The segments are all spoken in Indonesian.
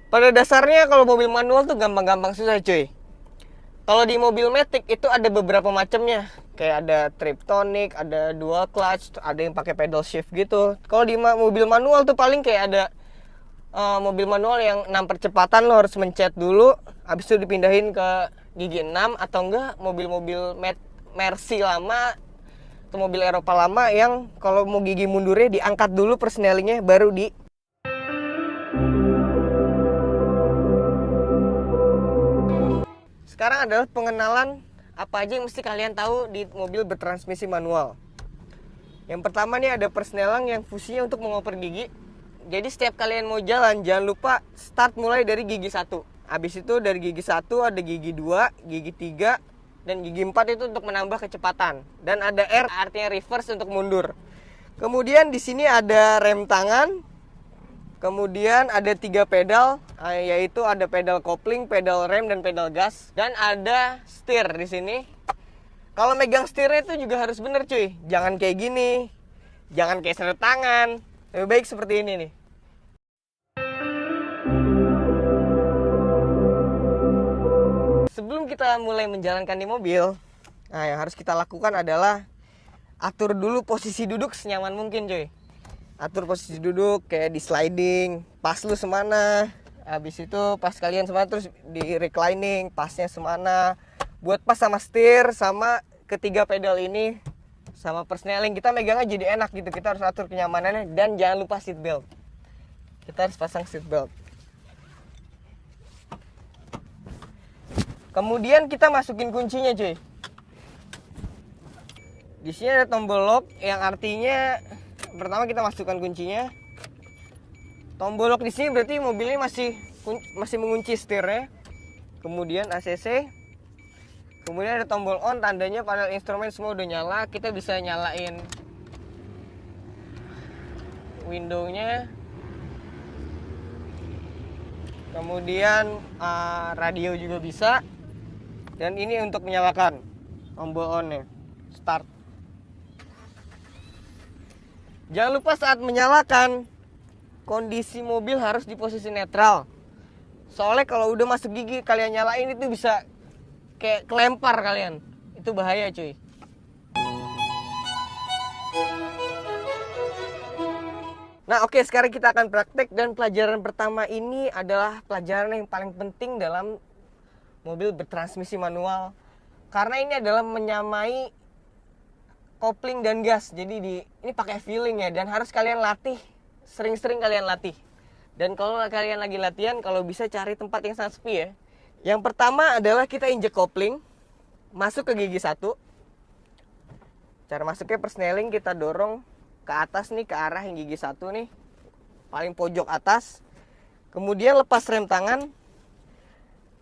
Pada dasarnya kalau mobil manual tuh gampang-gampang susah cuy. Kalau di mobil matic itu ada beberapa macamnya. Kayak ada Triptonic, ada dual clutch, ada yang pakai pedal shift gitu. Kalau di mobil manual tuh paling kayak ada mobil manual yang 6 percepatan, lo harus mencet dulu, habis itu dipindahin ke gigi 6, atau enggak mobil-mobil Mercy lama atau mobil Eropa lama yang kalau mau gigi mundurnya diangkat dulu persnelingnya baru di. Sekarang adalah pengenalan apa aja yang mesti kalian tahu di mobil bertransmisi manual. Yang pertama nih ada persneling yang fungsinya untuk mengoper gigi. Jadi setiap kalian mau jalan, jangan lupa start mulai dari gigi 1. Habis itu dari gigi 1 ada gigi 2, gigi 3, dan gigi 4 itu untuk menambah kecepatan. Dan ada R artinya reverse untuk mundur. Kemudian di sini ada rem tangan. Kemudian ada 3 pedal, yaitu ada pedal kopling, pedal rem, dan pedal gas. Dan ada setir di sini. Kalau megang setirnya itu juga harus bener cuy. Jangan kayak gini, jangan kayak seret tangan. Lebih baik seperti ini nih. Sebelum kita mulai menjalankan di mobil, nah yang harus kita lakukan adalah atur dulu posisi duduk senyaman mungkin cuy. Atur posisi duduk kayak di sliding, pas lu semana. Habis itu pas kalian semana terus di reclining, pasnya semana. Buat pas sama setir, sama ketiga pedal ini, sama persneling, kita megangnya jadi enak gitu. Kita harus atur kenyamanannya dan jangan lupa seat belt. Kita harus pasang seat belt. Kemudian kita masukin kuncinya cuy. Di sini ada tombol lock yang artinya pertama kita masukkan kuncinya. Tombol lock di sini berarti mobilnya masih mengunci setirnya. Kemudian ACC. Kemudian ada tombol on, tandanya panel instrumen semua udah nyala. Kita bisa nyalain window-nya. Kemudian radio juga bisa. Dan ini untuk menyalakan tombol on-nya, start. Jangan lupa saat menyalakan, kondisi mobil harus di posisi netral. Soalnya kalau udah masuk gigi kalian nyalain itu bisa kayak kelempar kalian. Itu bahaya cuy. Nah oke, sekarang kita akan praktek. Dan pelajaran pertama ini adalah pelajaran yang paling penting dalam mobil bertransmisi manual. Karena ini adalah menyamai kopling dan gas. Jadi ini pakai feeling ya. Dan harus kalian latih, sering-sering kalian latih. Dan kalau kalian lagi latihan, kalau bisa cari tempat yang sangat sepi ya. Yang pertama adalah kita injek kopling, masuk ke gigi 1. Cara masuknya persneling, kita dorong ke atas nih, ke arah yang gigi 1 nih, paling pojok atas. Kemudian lepas rem tangan.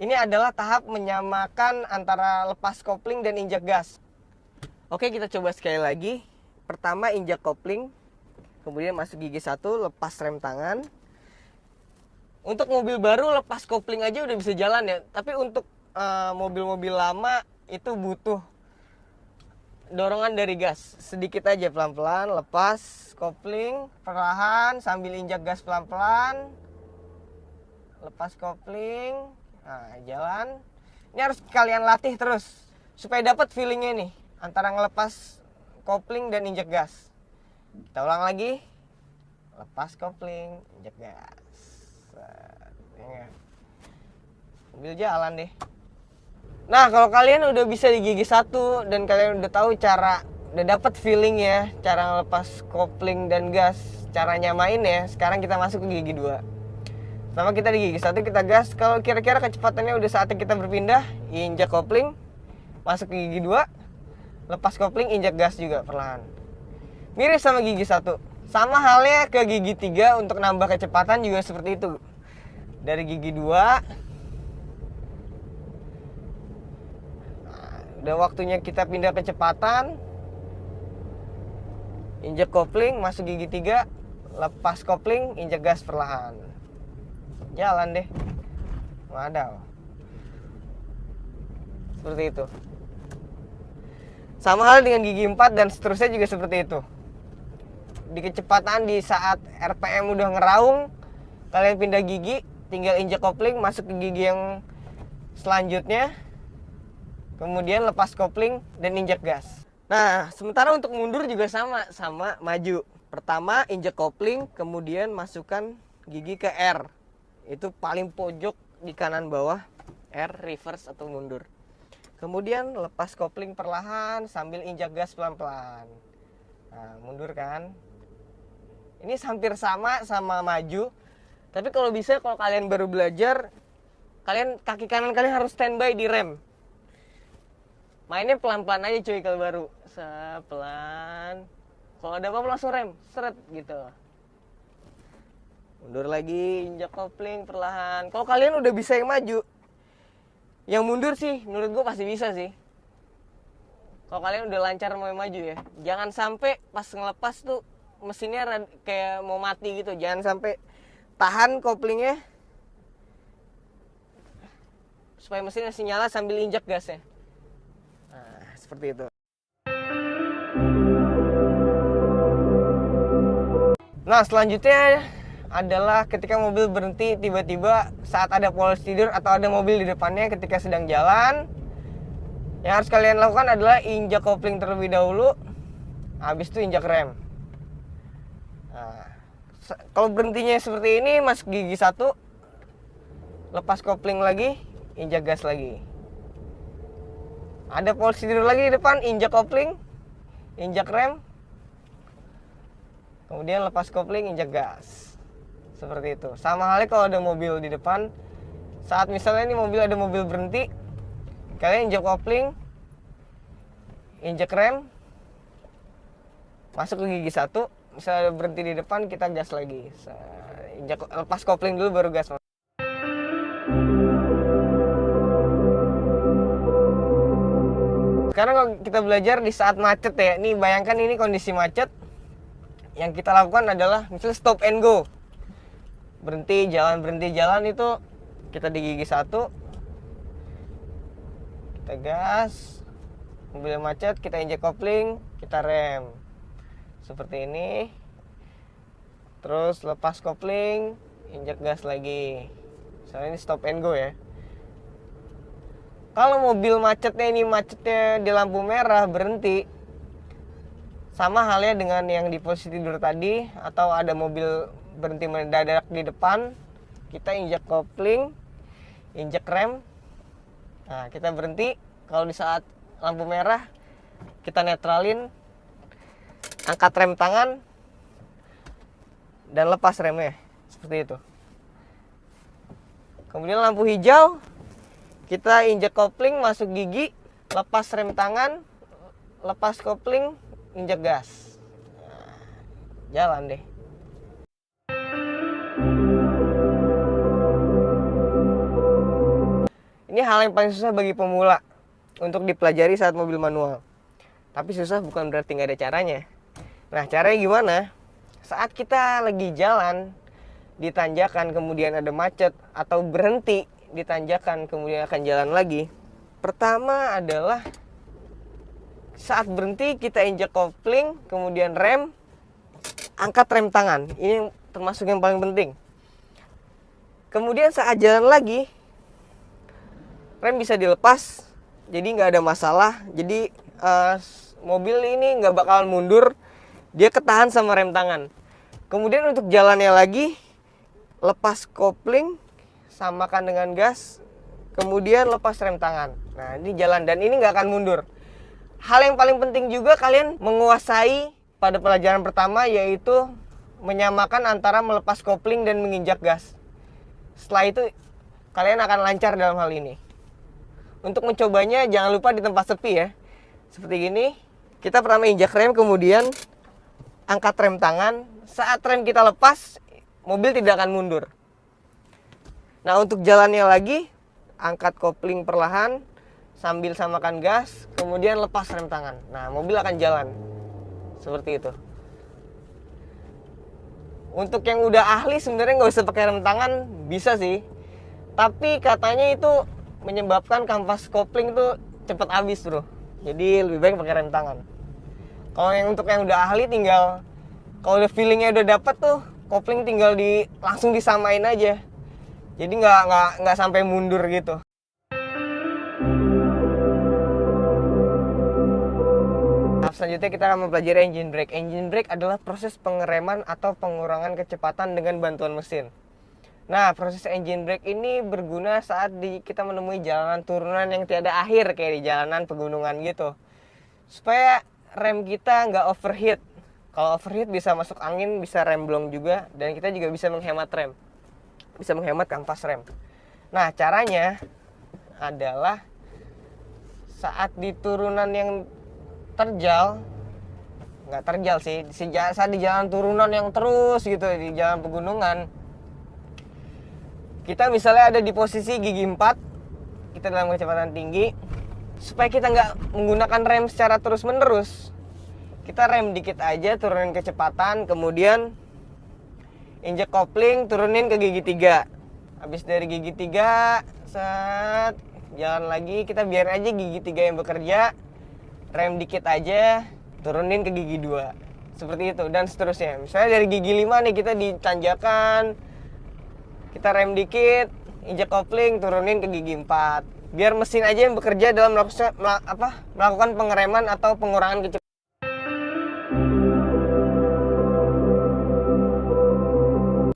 Ini adalah tahap menyamakan antara lepas kopling dan injak gas. Oke, kita coba sekali lagi. Pertama injak kopling, kemudian masuk gigi 1, lepas rem tangan. Untuk mobil baru lepas kopling aja udah bisa jalan ya. Tapi untuk mobil-mobil lama itu butuh dorongan dari gas. Sedikit aja, pelan-pelan, lepas kopling, perlahan sambil injak gas pelan-pelan. Lepas kopling. Nah, jalan. Ini harus kalian latih terus supaya dapat feelingnya nih antara ngelepas kopling dan injek gas. Kita ulang lagi. Lepas kopling, injek gas. Mobil jalan deh. Nah, kalau kalian udah bisa di gigi 1 dan kalian udah tahu udah dapat feeling ya, cara ngelepas kopling dan gas, cara nyamain ya. Sekarang kita masuk ke gigi 2. Pertama kita di gigi 1 kita gas. Kalau kira-kira kecepatannya udah saatnya kita berpindah, injak kopling, masuk ke gigi 2, lepas kopling, injak gas juga perlahan. Mirip sama gigi 1. Sama halnya ke gigi 3 untuk nambah kecepatan juga seperti itu. Dari gigi 2. Nah, udah waktunya kita pindah kecepatan. Injak kopling, masuk gigi 3, lepas kopling, injak gas perlahan. Jalan deh. Wadaw. Seperti itu. Sama hal dengan gigi 4 dan seterusnya juga seperti itu. Di kecepatan di saat RPM udah ngeraung, kalian pindah gigi, tinggal injek kopling, masuk ke gigi yang selanjutnya, kemudian lepas kopling dan injek gas. Nah, sementara untuk mundur juga sama maju. Pertama injek kopling, kemudian masukkan gigi ke R. Itu paling pojok di kanan bawah, R, reverse atau mundur. Kemudian lepas kopling perlahan sambil injak gas pelan-pelan. Nah, mundur kan. Ini hampir sama maju. Tapi kalau bisa, kalau kalian baru belajar, kaki kanan kalian harus standby di rem. Mainnya pelan-pelan aja cuy kalau baru. Pelan. Kalau ada apa-apa langsung rem, seret gitu. Mundur lagi, injak kopling perlahan. Kalau kalian udah bisa yang maju, yang mundur sih menurut gue pasti bisa sih. Kalau kalian udah lancar mau maju ya, jangan sampai pas ngelepas tuh mesinnya kayak mau mati gitu. Jangan sampai, tahan koplingnya supaya mesinnya masih nyala sambil injak gasnya. Nah, seperti itu. Nah, selanjutnya adalah ketika mobil berhenti tiba-tiba saat ada polisi tidur atau ada mobil di depannya ketika sedang jalan. Yang harus kalian lakukan adalah injak kopling terlebih dahulu, habis itu injak rem. Nah, kalau berhentinya seperti ini, masuk gigi 1, lepas kopling lagi, injak gas lagi. Ada polisi tidur lagi di depan, injak kopling, injak rem, kemudian lepas kopling, injak gas. Seperti itu. Sama halnya kalau ada mobil di depan, saat misalnya ini ada mobil berhenti, kalian injak kopling, injak rem, masuk ke gigi 1. Misalnya berhenti di depan, kita gas lagi. Lepas kopling dulu baru gas. Sekarang kalau kita belajar di saat macet ya, nih bayangkan ini kondisi macet. Yang kita lakukan adalah misalnya stop and go. Berhenti jalan itu kita di gigi 1, kita gas, mobil macet, kita injek kopling, kita rem seperti ini, terus lepas kopling, injek gas lagi. Misalnya ini stop and go ya. Kalau mobil macetnya di lampu merah berhenti, sama halnya dengan yang di posisi tidur tadi, atau ada mobil berhenti mendadak di depan, kita injak kopling, injak rem. Nah, kita berhenti. Kalau di saat lampu merah, kita netralin, angkat rem tangan, dan lepas remnya. Seperti itu. Kemudian lampu hijau, kita injak kopling, masuk gigi, lepas rem tangan, lepas kopling, injak gas. Nah, jalan deh. Ini hal yang paling susah bagi pemula untuk dipelajari saat mobil manual. Tapi susah bukan berarti nggak ada caranya. Nah, caranya gimana? Saat kita lagi jalan di tanjakan, kemudian ada macet, atau berhenti di tanjakan, kemudian akan jalan lagi. Pertama adalah saat berhenti kita injak kopling, kemudian rem, angkat rem tangan. Ini termasuk yang paling penting. Kemudian saat jalan lagi, rem bisa dilepas, jadi nggak ada masalah. Jadi mobil ini nggak bakalan mundur, dia ketahan sama rem tangan. Kemudian untuk jalannya lagi, lepas kopling, samakan dengan gas, kemudian lepas rem tangan. Nah, ini jalan dan ini nggak akan mundur. Hal yang paling penting juga kalian menguasai pada pelajaran pertama, yaitu menyamakan antara melepas kopling dan menginjak gas. Setelah itu kalian akan lancar dalam hal ini. Untuk mencobanya jangan lupa di tempat sepi ya. Seperti gini, kita pertama injak rem, kemudian angkat rem tangan. Saat rem kita lepas, mobil tidak akan mundur. Nah, untuk jalannya lagi, angkat kopling perlahan sambil samakan gas, kemudian lepas rem tangan. Nah, mobil akan jalan. Seperti itu. Untuk yang udah ahli sebenarnya nggak usah pakai rem tangan, bisa sih. Tapi katanya itu menyebabkan kampas kopling tuh cepat habis bro. Jadi lebih baik pakai rem tangan. Kalau untuk yang udah ahli, tinggal kalau udah feelingnya udah dapet tuh, kopling tinggal langsung disamain aja. Jadi nggak sampai mundur gitu. Tahap selanjutnya kita akan mempelajari engine brake. Engine brake adalah proses pengereman atau pengurangan kecepatan dengan bantuan mesin. Nah, proses engine brake ini berguna saat kita menemui jalanan turunan yang tiada akhir, kayak di jalanan pegunungan gitu. Supaya rem kita nggak overheat. Kalau overheat bisa masuk angin, bisa remblong juga, dan kita juga bisa menghemat rem. Bisa menghemat kanvas rem. Nah, caranya adalah saat di turunan yang terjal, nggak terjal sih, saat di jalan turunan yang terus gitu, di jalan pegunungan, kita misalnya ada di posisi gigi 4, kita dalam kecepatan tinggi, supaya kita nggak menggunakan rem secara terus menerus, kita rem dikit aja, turunin kecepatan, kemudian injek kopling, turunin ke gigi 3. Habis dari gigi 3, set, jalan lagi, kita biarin aja gigi 3 yang bekerja, rem dikit aja, turunin ke gigi 2. Seperti itu, dan seterusnya. Misalnya dari gigi 5 nih, kita di tanjakan, kita rem dikit, injek kopling, turunin ke gigi 4. Biar mesin aja yang bekerja dalam melakukan pengereman atau pengurangan kecepatan.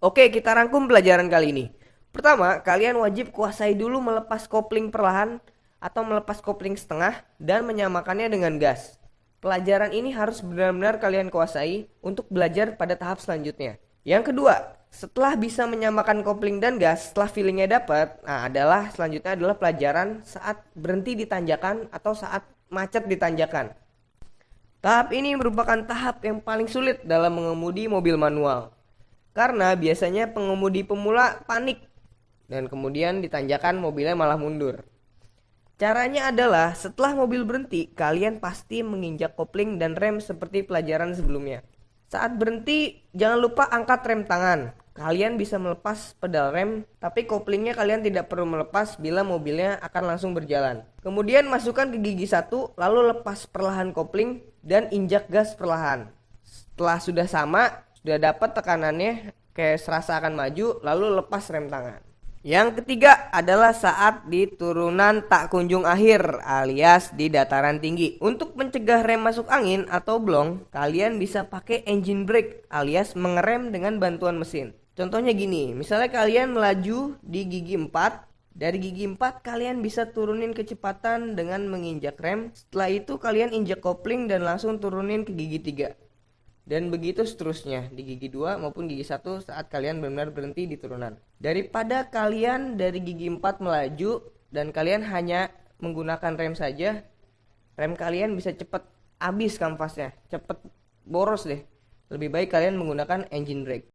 Oke, kita rangkum pelajaran kali ini. Pertama, kalian wajib kuasai dulu melepas kopling perlahan atau melepas kopling setengah dan menyamakannya dengan gas. Pelajaran ini harus benar-benar kalian kuasai untuk belajar pada tahap selanjutnya. Yang kedua, setelah bisa menyamakan kopling dan gas, setelah feelingnya dapat, selanjutnya adalah pelajaran saat berhenti di tanjakan atau saat macet di tanjakan. Tahap ini merupakan tahap yang paling sulit dalam mengemudi mobil manual. Karena biasanya pengemudi pemula panik dan kemudian di tanjakan mobilnya malah mundur. Caranya adalah setelah mobil berhenti, kalian pasti menginjak kopling dan rem seperti pelajaran sebelumnya. Saat berhenti, jangan lupa angkat rem tangan. Kalian bisa melepas pedal rem, tapi koplingnya kalian tidak perlu melepas bila mobilnya akan langsung berjalan. Kemudian masukkan ke gigi 1, lalu lepas perlahan kopling dan injak gas perlahan. Setelah sudah sama, sudah dapat tekanannya kayak serasa akan maju, lalu lepas rem tangan. Yang ketiga adalah saat di turunan tak kunjung akhir alias di dataran tinggi. Untuk mencegah rem masuk angin atau blong, kalian bisa pakai engine brake alias mengerem dengan bantuan mesin. Contohnya gini, misalnya kalian melaju di gigi 4, dari gigi 4 kalian bisa turunin kecepatan dengan menginjak rem. Setelah itu kalian injak kopling dan langsung turunin ke gigi 3. Dan begitu seterusnya di gigi 2 maupun gigi 1 saat kalian benar-benar berhenti di turunan. Daripada kalian dari gigi 4 melaju dan kalian hanya menggunakan rem saja, rem kalian bisa cepat habis kanvasnya, cepat boros deh. Lebih baik kalian menggunakan engine brake.